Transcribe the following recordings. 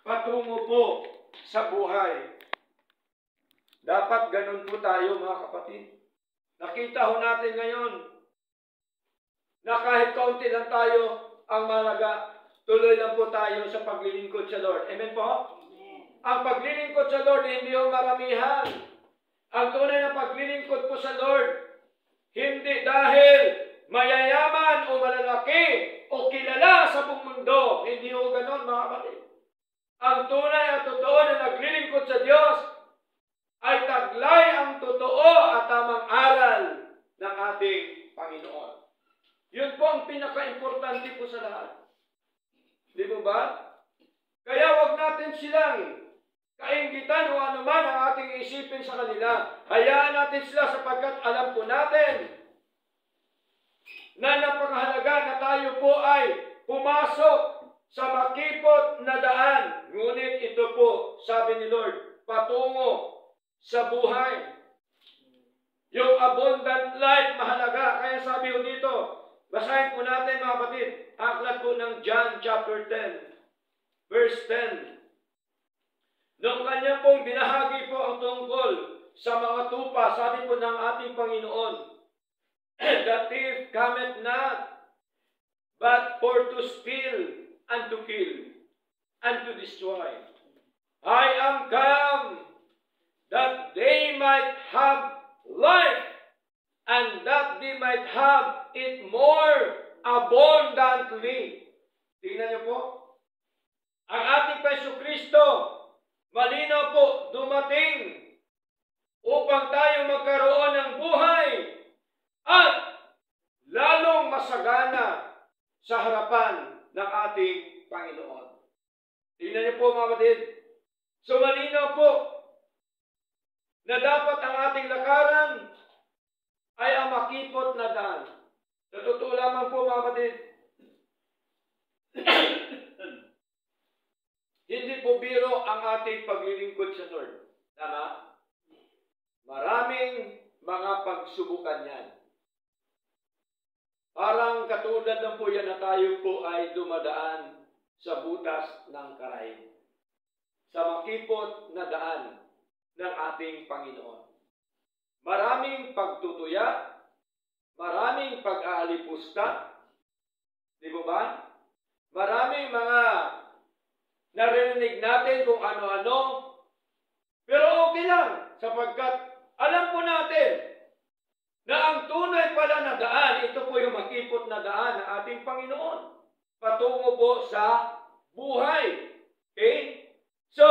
patungo po sa buhay. Dapat ganun po tayo, mga kapatid. Nakita ho natin ngayon na kahit kaunti lang tayo ang malaga, tuloy lang po tayo sa paglilingkod sa Lord. Amen po? Amen. Ang paglilingkod sa Lord, hindi ho maramihan. Ang tunay na paglilingkod po sa Lord, hindi dahil mayayaman o malalaki o kilala sa buong mundo. Hindi ho ganon, mga kapatid. Ang tunay at totoo na naglilingkod sa Diyos ay taglay ang totoo at tamang aral ng ating Panginoon. Yun po ang pinaka-importante po sa lahat. Di ba ba? Kaya wag natin silang kainggitan o anuman ang ating isipin sa kanila. Hayaan natin sila sapagkat alam po natin na napakahalaga na tayo po ay pumasok sa makipot na daan. Ngunit ito po, sabi ni Lord, patungo sa buhay. Yung abundant life, mahalaga. Kaya sabi ko dito, basahin po natin, mga kapatid, aklat po ng John chapter 10, verse 10. Noong kanya pong binahagi po ang tungkol sa mga tupa, sabi po ng ating Panginoon, the thief cometh not, but for to steal, and to kill, and to destroy. I am come, that they might have life, and that they might have it more abundantly. Tingnan niyo po. Ang ating Jesucristo, malinaw po, dumating upang tayo magkaroon ng buhay at lalong masagana sa harapan ng ating Panginoon. Tingnan niyo po, mga kapatid. So malinaw po na dapat ang ating lakaran ay ang makipot na daan. Sa totoo lamang po, mga kapatid, hindi po biro ang ating paglilingkod sa Lord. Tama? Maraming mga pagsubukan yan. Parang katulad lang po yan na tayo po ay dumadaan sa butas ng karaig. Sa makipot na daan ng ating Panginoon. Maraming pagtutuya, maraming pag-aalipusta, di ba ba? Maraming mga narinig natin kung ano-ano, pero okay lang, sapagkat alam po natin na ang tunay pala na daan, ito po yung makipot na daan ng ating Panginoon. Patungo po sa buhay. Okay? So,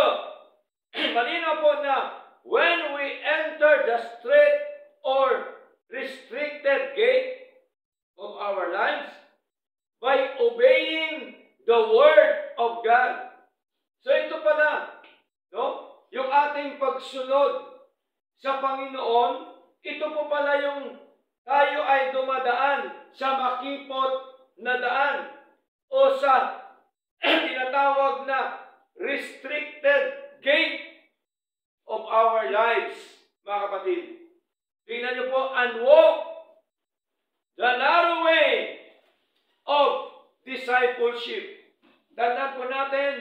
malinaw po na when we enter the straight or restricted gate of our lives by obeying the Word of God. So ito pala, no? Yung ating pagsunod sa Panginoon, ito po pala yung tayo ay dumadaan sa makipot na daan o sa tinatawag na restricted gate of our lives, mga kapatid. Tingnan niyo po, and walk the narrow way of discipleship. Tandaan po natin,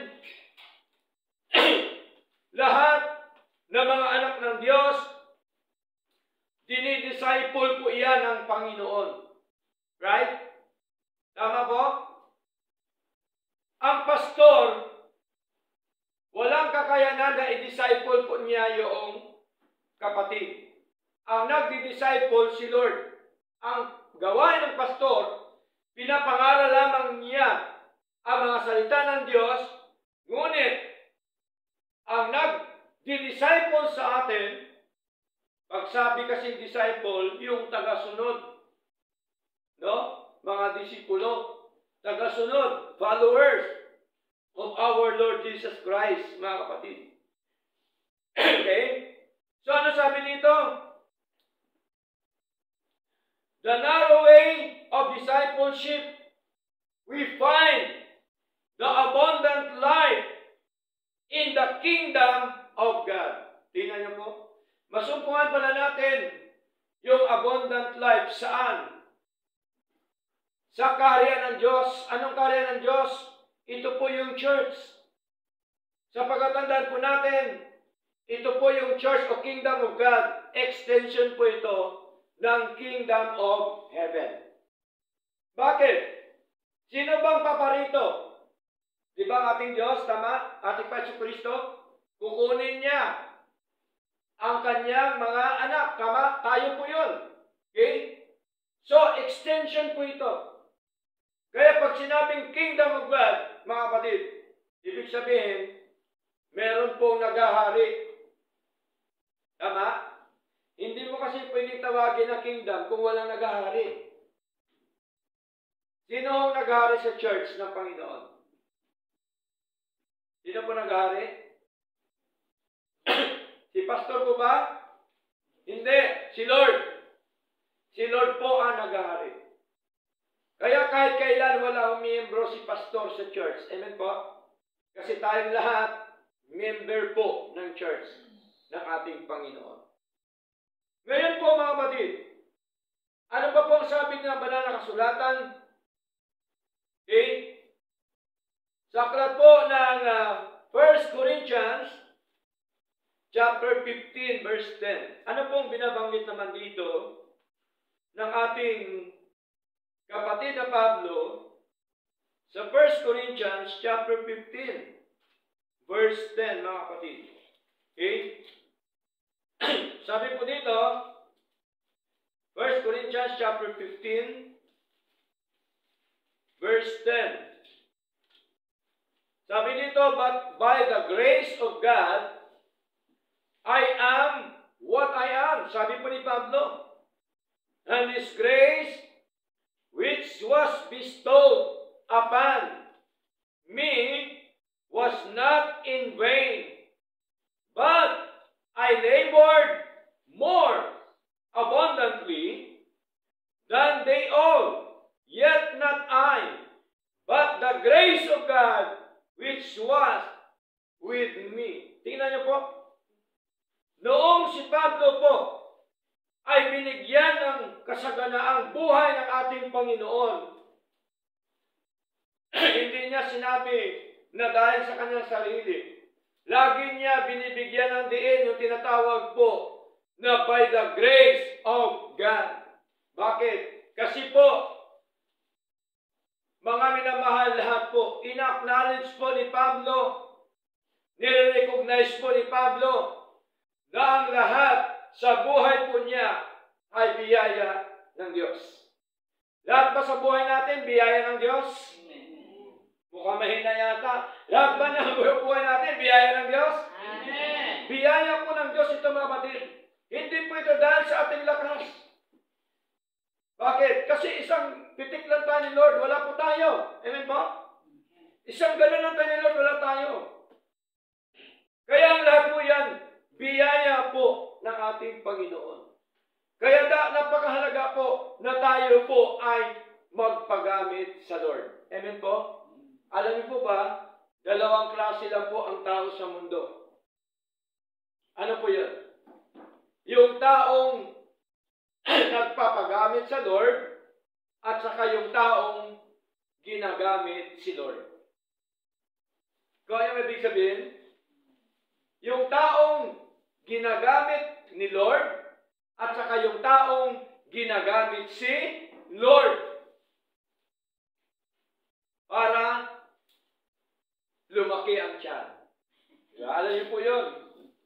lahat ng mga anak ng Diyos, dinidisciple po iyan ng Panginoon. Right? Tama po? Ang pastor, walang kakayanan na i-disciple po niya yung kapatid. Ang nagdi-disciple si Lord. Ang gawain ng pastor, pinapangaral lamang niya ang mga salita ng Diyos, ngunit ang nagdi-disciple sa atin, pagsabi kasing disciple, yung tagasunod. No? Mga disipulo. Tagasunod, followers of our Lord Jesus Christ, mga kapatid. Okay? So ano sabi dito? The narrow way of discipleship, we find the abundant life in the kingdom of God. Tingnan niyo po. Masumpungan pala natin yung abundant life saan? Sa kaharian ng Diyos. Anong kaharian ng Diyos? Ito po yung church. Sa pagkatandaan po natin, ito po yung Church o Kingdom of God. Extension po ito ng Kingdom of Heaven. Bakit? Sino bang paparito? Di ba ang ating Diyos, tama? Ating Panginoon Kristo? Kukunin niya ang kanyang mga anak, tama? Tayo po yun. Okay? So, extension po ito. Kaya pag sinabing Kingdom of God, mga kapatid, ibig sabihin, meron pong naghahari. Tama? Hindi mo kasi pwedeng tawagin na kingdom kung walang naghahari. Sino ang naghahari sa church ng Panginoon? Sino po naghahari? Si pastor po ba? Hindi. Si Lord. Si Lord po ang naghahari. Kaya kahit kailan wala miyembro si pastor sa church. Amen po? Kasi tayong lahat, member po ng church ng ating Panginoon. Ngayon po mga kapatid, ano ba po ang sabi ng banal na kasulatan? Okay? Sa aklat po ng 1 Corinthians chapter 15 verse 10. Ano pong binabanggit naman dito ng ating kapatid na Pablo sa 1 Corinthians chapter 15 verse 10, mga kapatid. Okay? Sabi po dito, 1 Corinthians chapter 15, verse 10. Sabi dito, but by the grace of God, I am what I am. Sabi po ni Pablo. And His grace, which was bestowed upon me, was not in vain, but I labored more abundantly than they all, yet not I, but the grace of God which was with me. Tingnan niyo po. Noong si Pablo po ay binigyan ng kasaganaang buhay ng ating Panginoon, hindi niya sinabi na dahil sa kanyang sarili. Lagi niya binibigyan ng diin yung tinatawag po na by the grace of God. Bakit? Kasi po, mga minamahal lahat po, ina-acknowledge po ni Pablo, nire-recognize po ni Pablo na ang lahat sa buhay po niya ay biyaya ng Diyos. Lahat ba sa buhay natin biyaya ng Diyos? Mukhang mahina yata. Lahat ba ng buhay natin biyaya ng Diyos? Amen. Biyaya po ng Diyos ito, mga kapatid. Hindi po ito dahil sa ating lakas. Bakit? Kasi isang pitik lang tayo ni Lord, wala po tayo. Amen po? Isang ganun lang tayo ni Lord, wala tayo. Kaya ang lahat po yan, biyaya po ng ating Panginoon. Kaya napakahalaga po na tayo po ay magpagamit sa Lord. Amen po? Alam niyo po ba, dalawang klase lang po ang tao sa mundo. Ano po yan? Yung taong nagpapagamit sa Lord at saka yung taong ginagamit si Lord. Kung ano ibig sabihin? Yung taong ginagamit ni Lord at saka yung taong ginagamit si Lord para lumaki ang tiyan. Alam niyo po yun.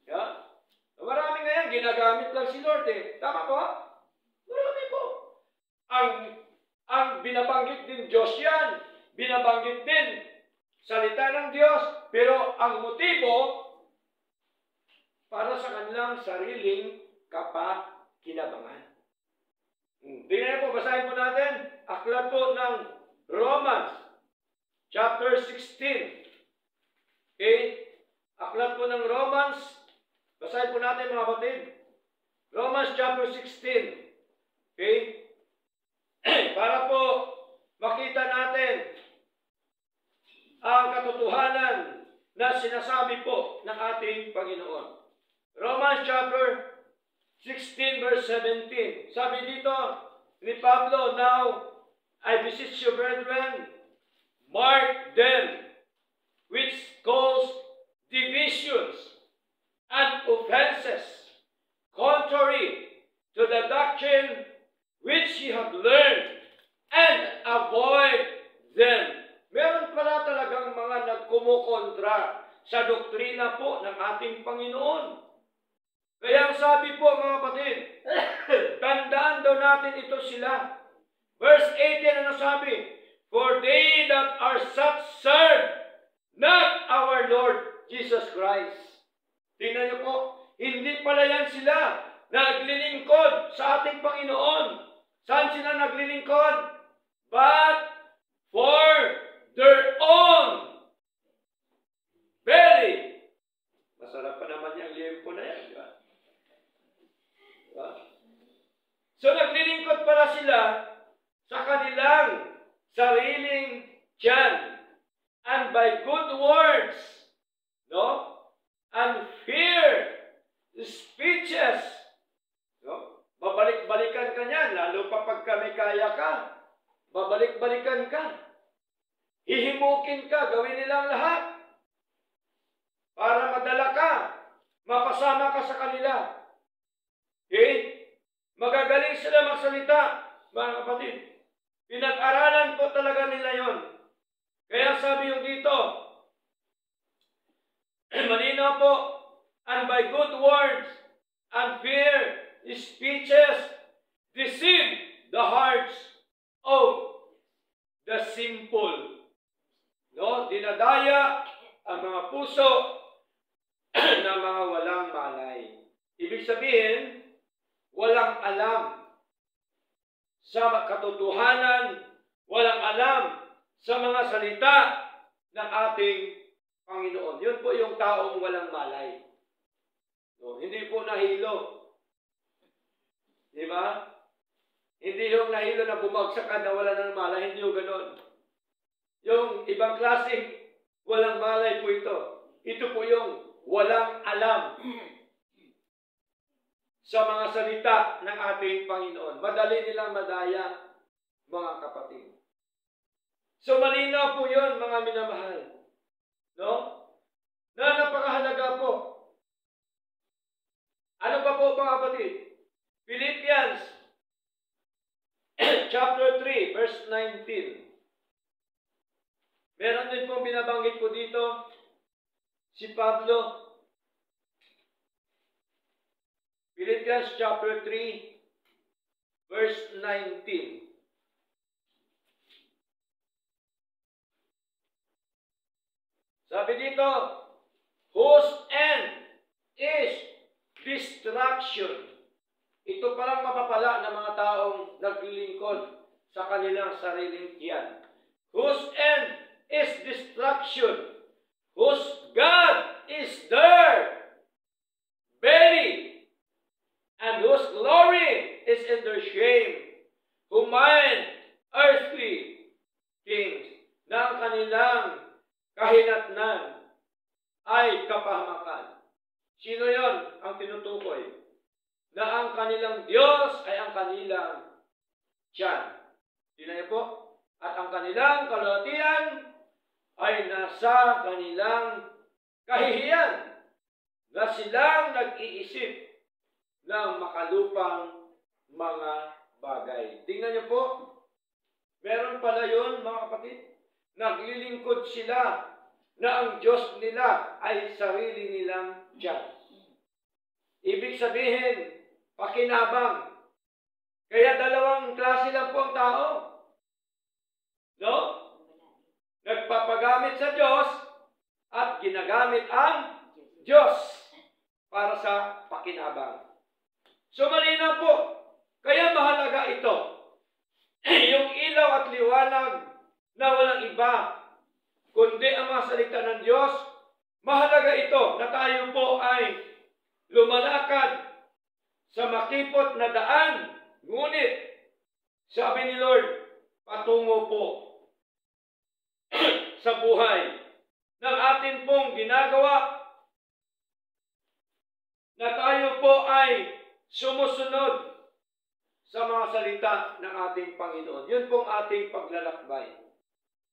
Yeah? Marami ngayon, ginagamit lang si Lord eh. Tama po? Marami po. Ang binabanggit din Diyos yan. Binabanggit din salita ng Diyos. Pero ang motibo, para sa kanilang sariling kapakinabangan. Tingnan po, basahin po natin. Aklat po ng Romans, chapter 16. Okay? Aklat po ng Romans, basahin po natin mga kapatid. Romans chapter 16. Okay? Para po makita natin ang katotohanan na sinasabi po ng ating Panginoon. Romans chapter 16 verse 17. Sabi dito ni Pablo, now I beseech you, brethren, mark them which cause kumukontra sa doktrina po ng ating Panginoon. Kaya ang sabi po mga kapatid, tandaan daw natin ito sila. Verse 18, ano sabi? For they that are such serve not our Lord Jesus Christ. Tingnan niyo po, hindi pala yan sila naglilingkod sa ating Panginoon. Saan sila naglilingkod? But for their own belly. Masarap pa naman yung liempo na yan, di ba? Diba? So naglilingkod pala sila sa kanilang sariling tiyan. And by good words, no? And fear, speeches, no? Babalik-balikan ka niyan, lalo pa pagka may kaya ka. Babalik-balikan ka. Hihimukin ka, gawin nilang lahat. Para madala ka, mapasama ka sa kanila. Okay? Magagaling sila magsalita, mga kapatid. Pinag-aralan po talaga nila yon. Kaya sabi yung dito, malinaw po, and by good words and fair speeches deceive the hearts of the simple. No, dinadaya ang mga puso ng mga walang malay. Ibig sabihin, walang alam sa katotohanan, walang alam sa mga salita ng ating Panginoon. Yun po yung taong walang malay. No, hindi po nahilo. Di ba? Hindi yung nahilo na bumagsak ka na wala ng malay. Hindi yung ganon. Yung ibang klase, walang malay po ito. Ito po yung walang alam sa mga salita ng ating Panginoon. Madali nilang madaya, mga kapatid. So malinaw po yun, mga minamahal. No? Na napakahalaga po. Ano pa po, mga kapatid? Philippians chapter 3, verse 19. Meron din pong binabanggit po dito si Pablo. Philippians chapter 3, verse 19. Sabi dito, whose end is destruction. Ito palang mapapala ng mga taong naglilingkod sa kanilang sariling tiyan. Whose end is destruction, whose God is their belly, and whose glory is in their shame, who mind earthly things, na ang kanilang kahinatnan ay kapahamakan. Sino yon ang tinutukoy? Na ang kanilang Diyos ay ang kanilang tiyan. Tingnan niyo po. At ang kanilang kalwatian ay nasa kanilang kahihiyan na silang nag-iisip ng makalupang mga bagay. Tingnan niyo po. Meron pala yun, mga kapatid. Naglilingkod sila na ang Diyos nila ay sarili nilang tiyan. Ibig sabihin, pakinabang. Kaya dalawang klase lang po ang tao. No? Nagpapagamit sa Diyos at ginagamit ang Diyos para sa pakinabang. So malinaw po. Kaya mahalaga ito. Yung ilaw at liwanag na walang iba, kundi ang mga salita ng Diyos, mahalaga ito na tayo po ay lumalakad sa makipot na daan. Ngunit, sabi ni Lord, patungo po sa buhay ng atin pong ginagawa na tayo po ay sumusunod sa mga salita ng ating Panginoon. Yun pong ating paglalakbay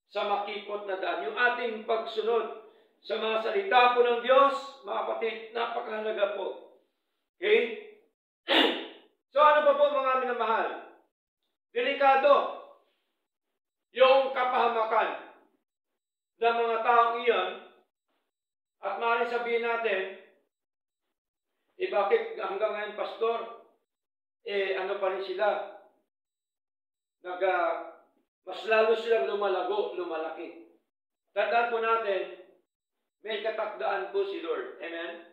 sa makipot na daan. Yung ating pagsunod sa mga salita po ng Diyos, mga kapatid, napakahalaga po. Okay? So ano pa po mga minamahal? Delikado yung kapahamakan ng mga taong iyon, at maaaring sabihin natin, bakit hanggang ngayon, Pastor, ano pa rin sila? Mas lalo silang lumalago, lumalaki. Tandaan po natin, may katakdaan po si Lord. Amen?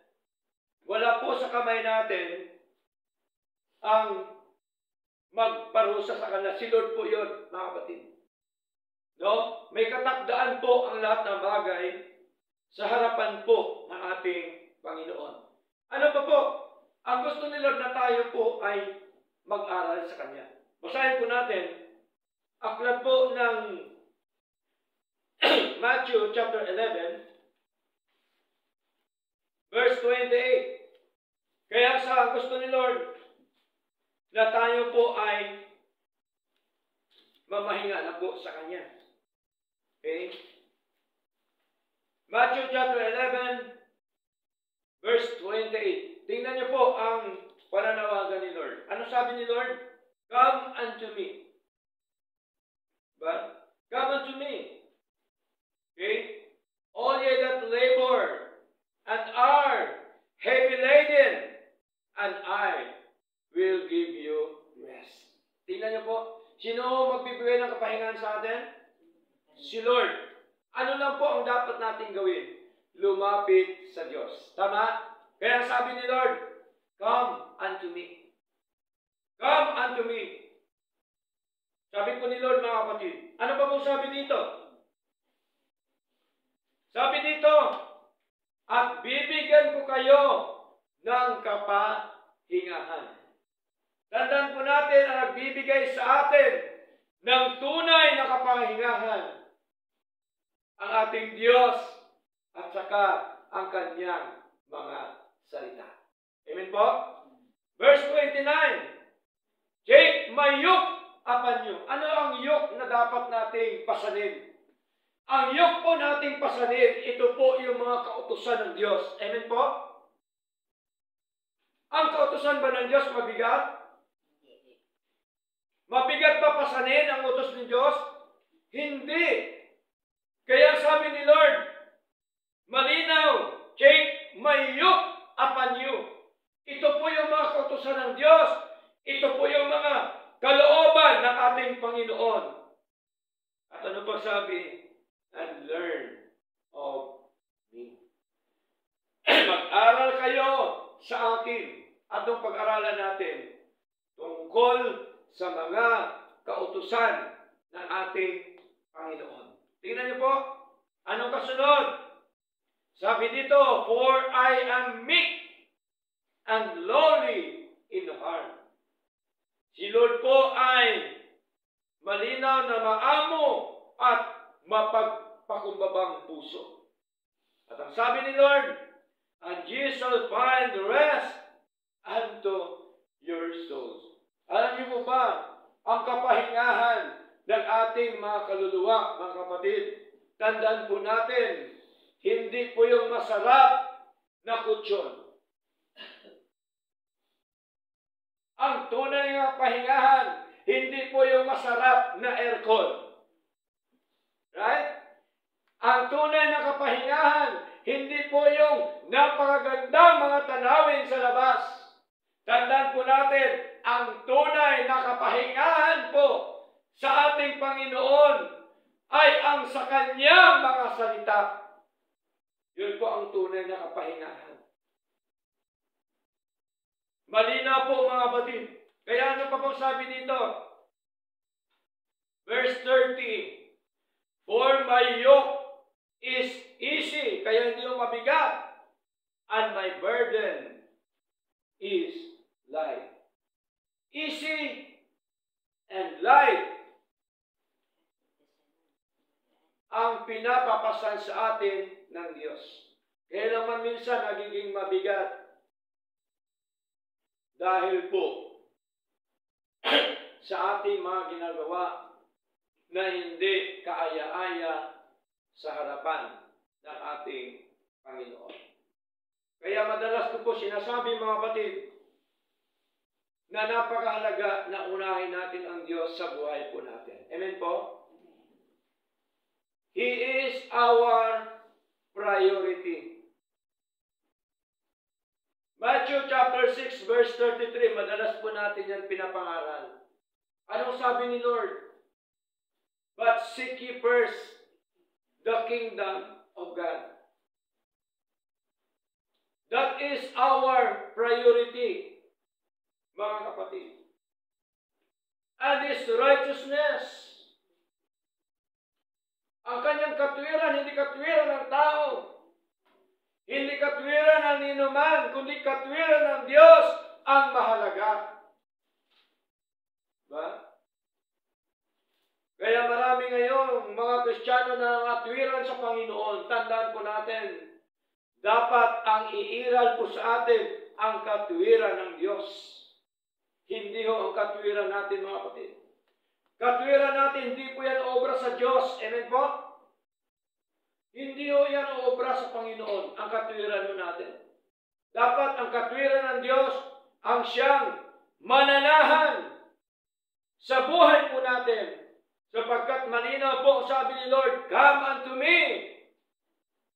Wala po sa kamay natin ang magparusa sa kanila. Si Lord po yun, mga kapatid. No? May katakdaan po ang lahat ng bagay sa harapan po ng ating Panginoon. Ano pa po? Ang gusto ni Lord na tayo po ay mag-aral sa Kanya. Basahin po natin, aklat po ng Matthew chapter 11, verse 28. Kaya sa gusto ni Lord na tayo po ay mamahinga na po sa Kanya. Okay? Matthew chapter 11, verse 28. Tingnan niyo po ang pananawagan ni Lord. Ano sabi ni Lord? Come unto me. But, come unto me. Okay? All ye that labor and are heavy laden, and I will give you rest. Tingnan niyo po, sino magbibigay ng kapahingahan sa atin? Si Lord. Ano lang po ang dapat nating gawin? Lumapit sa Diyos. Tama? Kaya sabi ni Lord, come unto me. Come unto me. Sabi po ni Lord, mga kapatid. Ano pa po sabi dito? Sabi dito, at bibigyan ko kayo ng kapahingahan. Tandaan po natin ang nagbibigay sa atin ng tunay na kapahingahan, ang ating Diyos at saka ang Kanyang mga salita. Amen po? Verse 29, take my yoke upon you. Ano ang yoke na dapat nating pasanin? Ang yoke po nating pasanin, ito po yung mga kautusan ng Diyos. Amen po? Ang kautusan ba ng Diyos mabigat? Mabigat ba pasanin ang utos ng Diyos? Hindi. Kaya sabi ni Lord, malinaw, take my yoke upon you. Ito po yung mga kautusan ng Diyos. Ito po yung mga kalooban ng ating Panginoon. At ano pa sabi? And learn of me. Mag-aral kayo sa akin. At nung pag-aralan natin tungkol sa mga kautusan ng ating Panginoon. Tingnan niyo po, anong kasunod? Sabi dito, for I am meek and lowly in heart. Si Lord po ay malinaw na maamo at mapagpakumbabang puso. At ang sabi ni Lord, and ye shall find rest unto your souls. Alam niyo po ba, ang kapahingahan ng ating mga kaluluwa, mga kapatid, tandaan po natin, hindi po yung masarap na kutsyon. Ang tunay na pahingahan, hindi po yung masarap na aircon. Right? Ang tunay na kapahingahan, hindi po yung napakagandang mga tanawin sa labas. Tandaan po natin, ang tunay na kapahingahan po sa ating Panginoon ay ang sa Kanyang mga salita. Yun po ang tunay na kapahingahan. Malinaw po mga kapatid. Kaya ano pa po sabi dito? Verse 30. For my yoke is easy, kaya hindi mo mabigat, and my burden is light. Easy and light ang pinapapasan sa atin ng Diyos. Kaya naman minsan nagiging mabigat dahil po sa ating mga ginagawa na hindi kaaya-aya sa harapan ng ating Panginoon. Kaya madalas ko po sinasabi mga kapatid na napakahalaga na unahin natin ang Diyos sa buhay po natin. Amen po? He is our priority. Matthew chapter 6 verse 33, madalas po natin yan pinapangaral. Anong sabi ni Lord? But seek ye first the kingdom of God. That is our priority, mga kapatid. And His righteousness. Ang kanyang katwiran, hindi katwiran ng tao. Hindi katwiran ng ninuman, kundi katwiran ng Diyos ang mahalaga. Diba? Kaya marami ngayon mga Kristiyano na katwiran sa Panginoon. Tandaan po natin, dapat ang iiral po sa atin ang katwiran ng Diyos. Hindi ho ang katwiran natin, mga kapatid. Katwiran natin, hindi po yan obra sa Diyos. Amen po? Hindi ho yan obra sa Panginoon, ang katwiran natin. Dapat ang katwiran ng Diyos ang siyang mananahan sa buhay po natin. Sapagkat malinaw po ang sabi ni Lord, come unto me,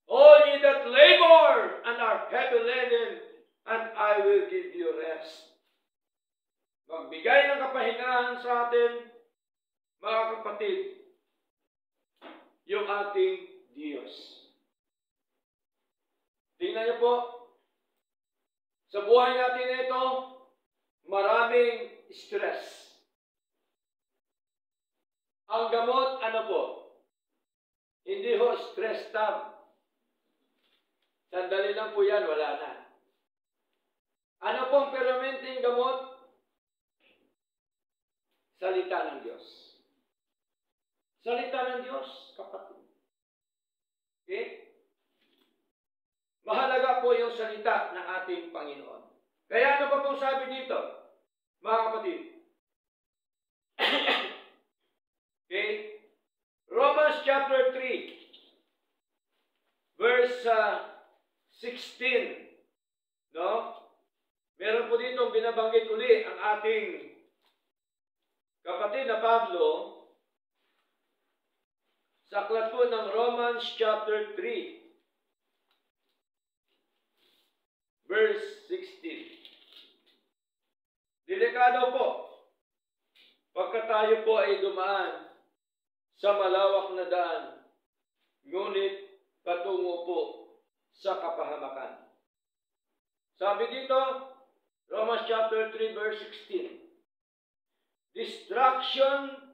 all ye that labor and are heavy laden, and I will give you rest. Magbigay ng kapahingahan sa atin, mga kapatid, yung ating Diyos. Tingnan niyo po, sa buhay natin ito, maraming stress. Ang gamot, ano po? Hindi ho stress tab. Sandali lang po yan, wala na. Ano pong permanenteng gamot? Salita ng Diyos. Salita ng Diyos, kapatid. Okay? Mahalaga po yung salita ng ating Panginoon. Kaya ano pa pong sabi dito, mga kapatid? Okay? Romans chapter 3, verse 16. No? Meron po dito binabanggit uli ang ating kapatid na Pablo sa aklat po ng Romans chapter 3, verse 16. Delikado po pagka tayo po ay dumaan sa malawak na daan, ngunit patungo po sa kapahamakan. Sabi dito, Romans chapter 3, verse 16, destruction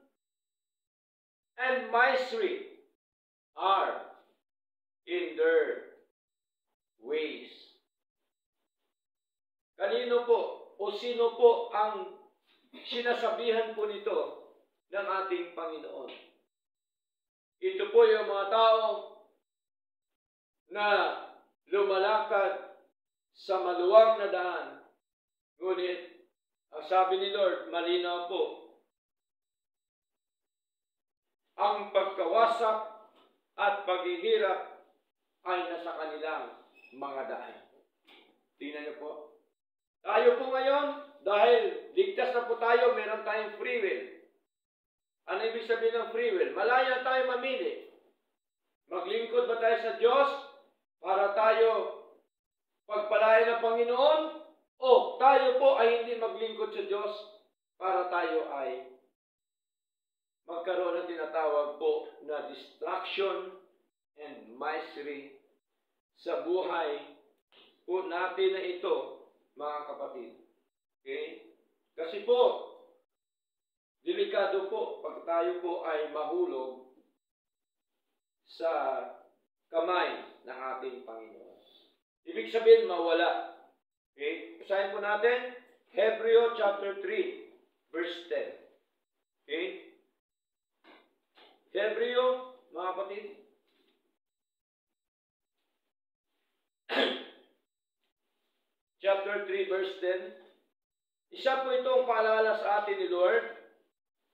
and misery are in their ways. Kanino po o sino po ang sinasabihan po nito ng ating Panginoon? Ito po yung mga tao na lumalakad sa maluwang na daan. Ngunit, ang sabi ni Lord, malinaw po, ang pagkawasak at paghihirap ay nasa kanilang mga daan. Tingnan niyo po. Tayo po ngayon, dahil ligtas na po tayo, meron tayong free will. Ano ibig sabihin ng free will? Malaya tayo mamili. Maglingkod ba tayo sa Diyos para tayo pagpalain ng Panginoon? O tayo po ay hindi maglingkod sa Diyos para tayo ay magkaroon ng tinatawag po na distraction and misery sa buhay po natin na ito, mga kapatid. Okay? Kasi po, delikado po pag tayo po ay mahulog sa kamay ng ating Panginoon. Ibig sabihin, mawala. Okay? Basahin po natin, Hebreo chapter 3, verse 10. Okay? Hebreo, mga kapatid. Chapter 3, verse 10. Isa po itong paalala sa atin ni Lord,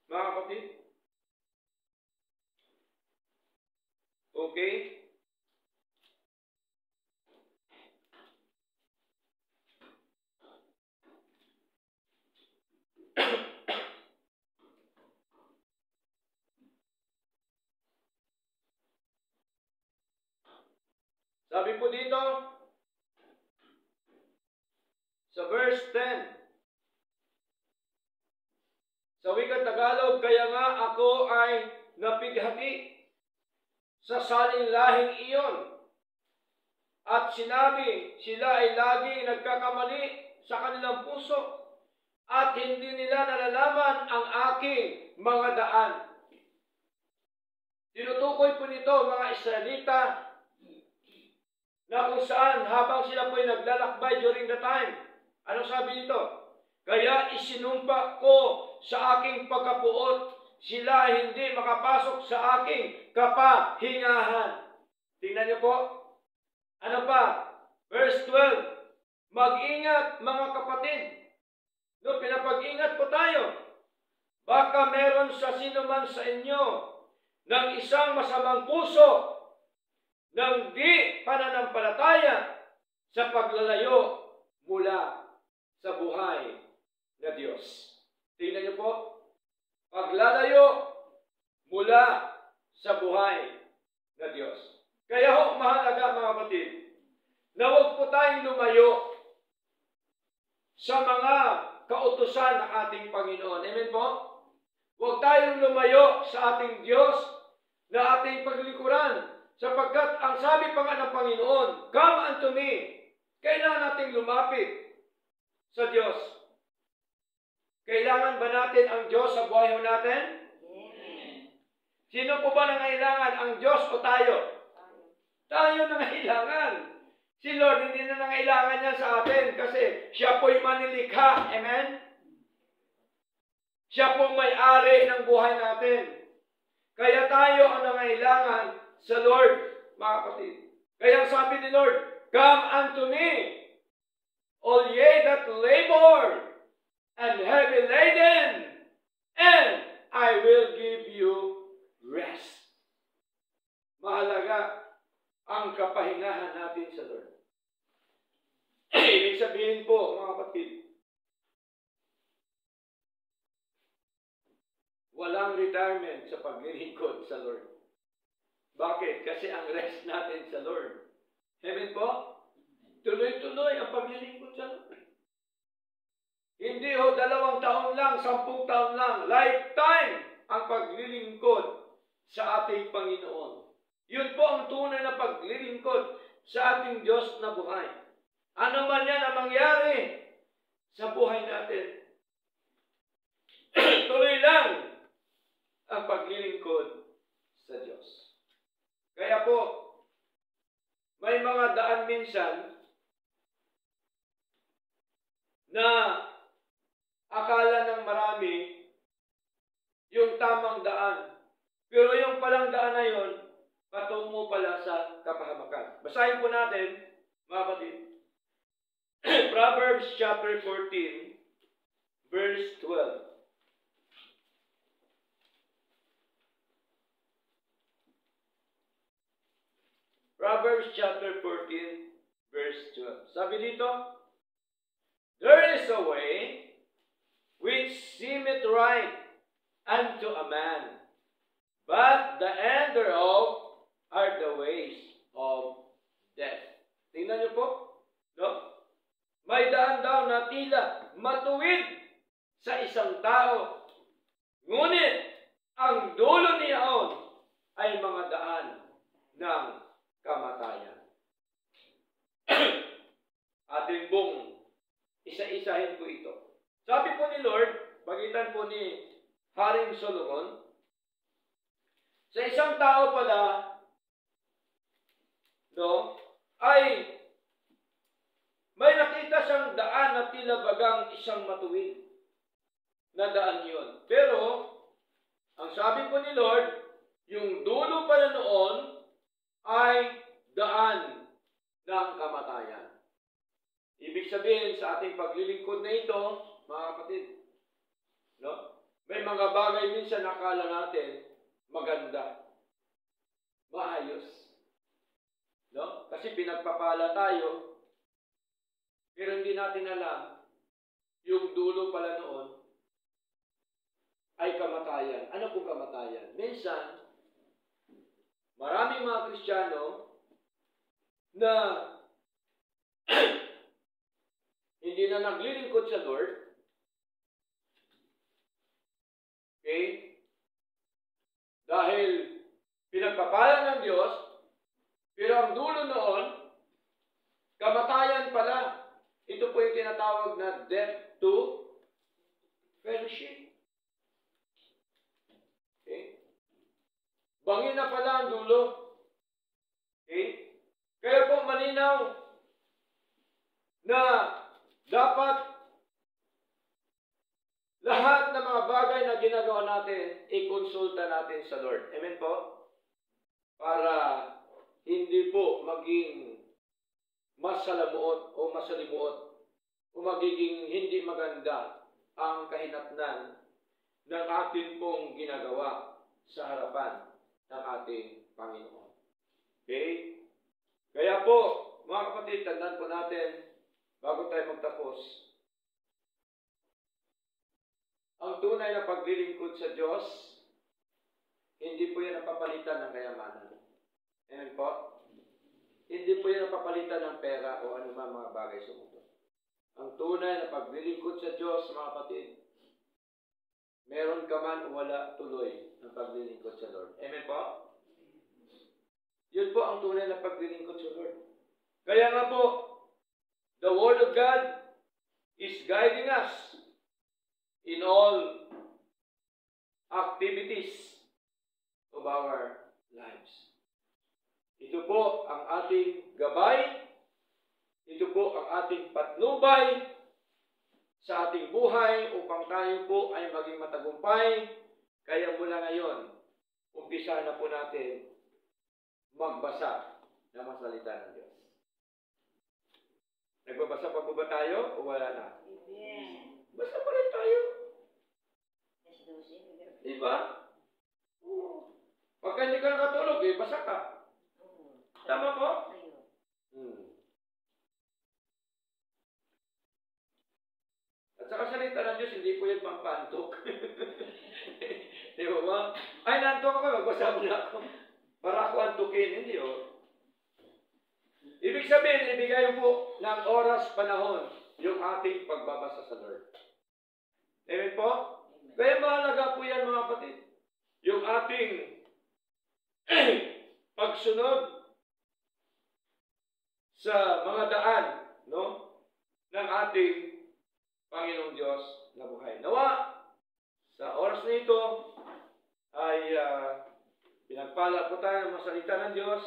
mga kapatid. Okay? Sabi po dito, sa verse 10, sa wikang Tagalog, kaya nga ako ay napighati sa saling lahing iyon. At sinabi, sila ay laging nagkakamali sa kanilang puso at hindi nila nalalaman ang aking mga daan. Tinutukoy po nito mga Israelita na kung saan habang sila po ay naglalakbay during the time. Anong sabi nito? Kaya isinumpa ko sa aking pagkapuot, sila hindi makapasok sa aking kapahingahan. Tingnan niyo po. Ano pa? Verse 12. Mag-ingat mga kapatid. No, pinapag-ingat po tayo. Baka meron sa sino man sa inyo ng isang masamang puso ng di pananampalataya sa paglalayo mula sa buhay na Diyos. Tingnan niyo po, paglalayo mula sa buhay na Diyos. Kaya ho, mahalaga mga kapatid, na huwag po tayong lumayo sa mga kautusan ng ating Panginoon. Amen po? Huwag tayong lumayo sa ating Diyos na ating paglikuran, sapagkat ang sabi pa nga ng Panginoon, come unto me. Kailangan nating lumapit sa Diyos. Kailangan ba natin ang Diyos sa buhay natin? Sino po ba nangailangan? Ang Diyos o tayo? Tayo nangailangan. Si Lord hindi na nangailangan niya sa atin kasi siya po'y manilikha. Amen? Siya po'y may-ari ng buhay natin. Kaya tayo ang nangailangan sa Lord, mga kapatid. Kaya sabi ni Lord, come unto me, all ye that labor and heavy laden, and I will give you rest. Mahalaga ang kapahingahan natin sa Lord. Ibig sabihin po, mga kapatid, walang retirement sa paglilingkod sa Lord. Bakit? Kasi ang rest natin sa Lord. Amen po? Tuloy-tuloy ang paglilingkod sa Lord. Hindi ho 2 taon lang, 10 taon lang. Lifetime ang paglilingkod sa ating Panginoon. Yun po ang tunay na paglilingkod sa ating Diyos na buhay. Ano man yan ang mangyari sa buhay natin. Tuloy lang ang paglilingkod sa Diyos. Kaya po, may mga daan minsan na akala ng marami yung tamang daan. Pero yung palang daan na yun, patungo pala sa kapahamakan. Basahin po natin, mga kapatid. Proverbs chapter 14, verse 12. Proverbs chapter 14, verse 12. Sabi dito, there is a way which seemeth right unto a man, but the end thereof are the ways of death. Tingnan niyo po, no? May daan daw na tila matuwid sa isang tao, ngunit ang dulo niyaon ay mga daan ng kamatayan. Ating pong isa-isahin po ito. Sabi po ni Lord, pagitan po ni Haring Solomon, sa isang tao pala, no, ay may nakita siyang daan na tila bagang isang matuwid na daan yun. Pero, ang sabi po ni Lord, yung dulo pala noon ay daan ng kamatayan. Ibig sabihin sa ating paglilingkod na ito, mga kapatid, no? May mga bagay minsan nakala natin maganda, maayos. No? Kasi pinagpapala tayo, pero hindi natin alam, yung dulo pala noon ay kamatayan. Ano pong kamatayan? Minsan, maraming mga Kristiyano na hindi na naglilingkod sa Lord, okay? Dahil pinagpapala ng Diyos, pero ang dulo noon, kamatayan pala. Ito po yung tinatawag na death to fellowship. Okay? Bangin na pala ang dulo. Okay? Kaya po malinaw na dapat lahat ng mga bagay na ginagawa natin, i-konsulta natin sa Lord. Amen po? Para hindi po maging masalamuot o masalimuot o magiging hindi maganda ang kahinatnan ng ating pong ginagawa sa harapan ng ating Panginoon. Okay? Kaya po, mga kapatid, tandaan po natin, bago tayo magtapos, ang tunay na paglilingkod sa Diyos, hindi po yan napapalitan ng kayamanan. Amen po? Hindi po yan napapalitan ng pera o anumang mga bagay sa mundo. Ang tunay na paglilingkod sa Diyos, mga kapatid, meron ka man o wala, tuloy ang paglilingkod sa Lord. Amen po? Yun po ang tunay na paglilingkod sa Lord. Kaya nga po, the Word of God is guiding us in all activities of our lives. Ito po ang ating gabay, ito po ang ating patnubay sa ating buhay upang tayo po ay maging matagumpay. Kaya mula ngayon, umpisa na po natin magbasa ng mga salita ng Diyos. Nagbabasa pa po ba tayo o wala na? Amen. Basta pa rin tayo. Yes, Diba? Oo. Pagka hindi ka nakatulog, basa ka. Tama po? At saka salita ng Diyos, hindi po yan pampantok. Di ba ba? Ay, nantok ako, magbasa mo na ako. Para ako antukin, hindi Ibig sabihin, ibigay po ng oras, panahon, yung ating pagbabasa sa Lord. Amen po? Kaya mahalaga po yan, mga kapatid. Yung ating pagsunod sa mga daan, no, ng ating Panginoong Diyos na buhay. Nawa, sa oras na ito, ay pinagpala po tayo ng mga salita ng Diyos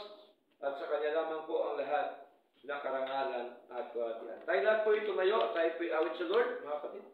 at sa Kanya lamang po ang lahat ng karangalan at kawatian. Tayo lahat po tumayo, tayo po awit sa Lord, mga kapatid.